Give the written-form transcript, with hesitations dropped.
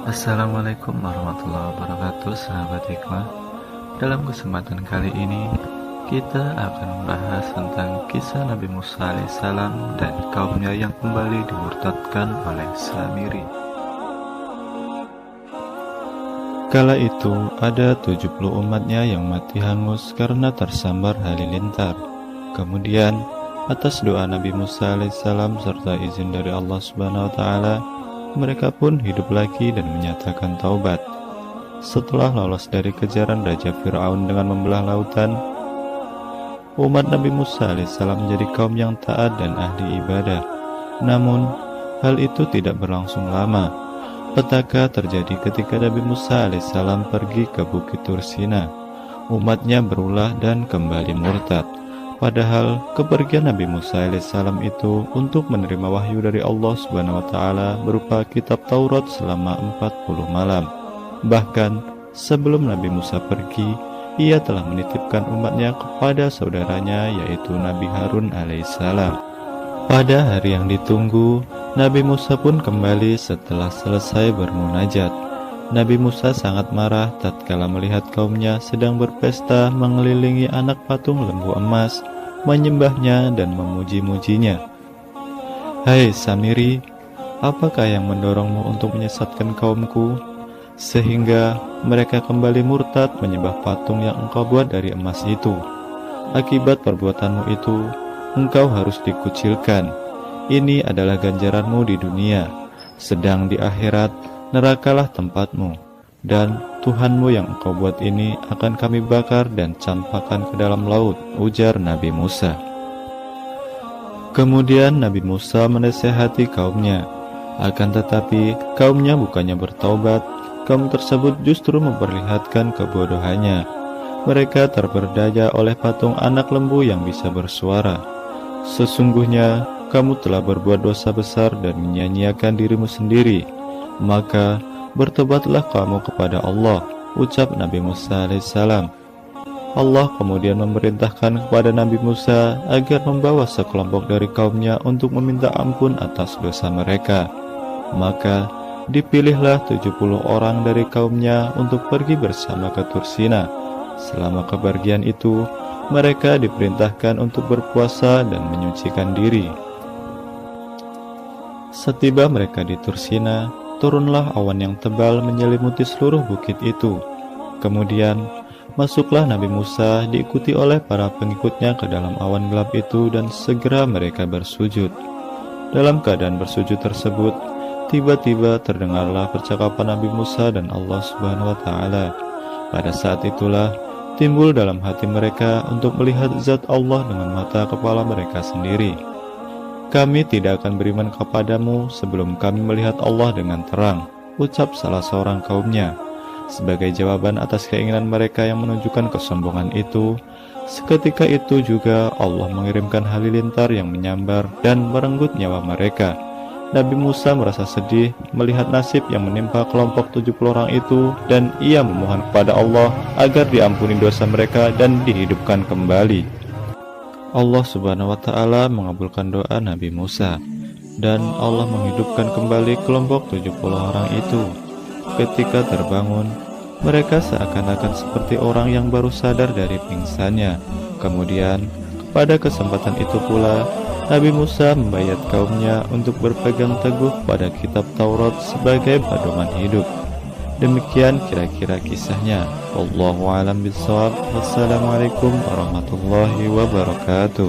Assalamualaikum warahmatullahi wabarakatuh, sahabat hikmah. Dalam kesempatan kali ini, kita akan membahas tentang kisah Nabi Musa alaihissalam dan kaumnya yang kembali dimurtadkan oleh Samiri. Kala itu, ada 70 umatnya yang mati hangus karena tersambar halilintar. Kemudian, atas doa Nabi Musa alaihissalam serta izin dari Allah Subhanahu wa Ta'ala, mereka pun hidup lagi dan menyatakan taubat. Setelah lolos dari kejaran Raja Fir'aun dengan membelah lautan, umat Nabi Musa alaihissalam menjadi kaum yang taat dan ahli ibadah. Namun, hal itu tidak berlangsung lama. Petaka terjadi ketika Nabi Musa alaihissalam pergi ke Bukit Tursina. Umatnya berulah dan kembali murtad. Padahal kepergian Nabi Musa alaihissalam itu untuk menerima wahyu dari Allah Subhanahu wa Ta'ala berupa kitab Taurat selama 40 malam. Bahkan sebelum Nabi Musa pergi, ia telah menitipkan umatnya kepada saudaranya, yaitu Nabi Harun alaihissalam. Pada hari yang ditunggu, Nabi Musa pun kembali setelah selesai bermunajat. Nabi Musa sangat marah tatkala melihat kaumnya sedang berpesta mengelilingi anak patung lembu emas, menyembahnya dan memuji-mujinya. Hai Samiri, apakah yang mendorongmu untuk menyesatkan kaumku, sehingga mereka kembali murtad menyembah patung yang engkau buat dari emas itu? Akibat perbuatanmu itu, engkau harus dikucilkan. Ini adalah ganjaranmu di dunia, sedang di akhirat nerakalah tempatmu, dan Tuhanmu yang engkau buat ini akan kami bakar dan campakkan ke dalam laut, ujar Nabi Musa. Kemudian Nabi Musa menasihati kaumnya, akan tetapi kaumnya bukannya bertaubat, kaum tersebut justru memperlihatkan kebodohannya. Mereka terperdaya oleh patung anak lembu yang bisa bersuara. Sesungguhnya kamu telah berbuat dosa besar dan menyia-nyiakan dirimu sendiri. Maka bertobatlah kamu kepada Allah, ucap Nabi Musa alaihissalam. Allah kemudian memerintahkan kepada Nabi Musa agar membawa sekelompok dari kaumnya untuk meminta ampun atas dosa mereka. Maka dipilihlah 70 orang dari kaumnya untuk pergi bersama ke Tursina. Selama kepergian itu, mereka diperintahkan untuk berpuasa dan menyucikan diri. Setiba mereka di Tursina, turunlah awan yang tebal menyelimuti seluruh bukit itu. Kemudian masuklah Nabi Musa diikuti oleh para pengikutnya ke dalam awan gelap itu, dan segera mereka bersujud. Dalam keadaan bersujud tersebut, tiba-tiba terdengarlah percakapan Nabi Musa dan Allah Subhanahu wa Ta'ala. Pada saat itulah timbul dalam hati mereka untuk melihat zat Allah dengan mata kepala mereka sendiri. Kami tidak akan beriman kepadamu sebelum kami melihat Allah dengan terang, ucap salah seorang kaumnya. Sebagai jawaban atas keinginan mereka yang menunjukkan kesombongan itu, seketika itu juga Allah mengirimkan halilintar yang menyambar dan merenggut nyawa mereka. Nabi Musa merasa sedih melihat nasib yang menimpa kelompok 70 orang itu, dan ia memohon kepada Allah agar diampuni dosa mereka dan dihidupkan kembali. Allah Subhanahu wa Ta'ala mengabulkan doa Nabi Musa, dan Allah menghidupkan kembali kelompok 70 orang itu. Ketika terbangun, mereka seakan-akan seperti orang yang baru sadar dari pingsannya. Kemudian, pada kesempatan itu pula, Nabi Musa membayat kaumnya untuk berpegang teguh pada kitab Taurat sebagai pedoman hidup. Demikian kira-kira kisahnya. Wallahu a'lam bishawab. Wassalamualaikum warahmatullahi wabarakatuh.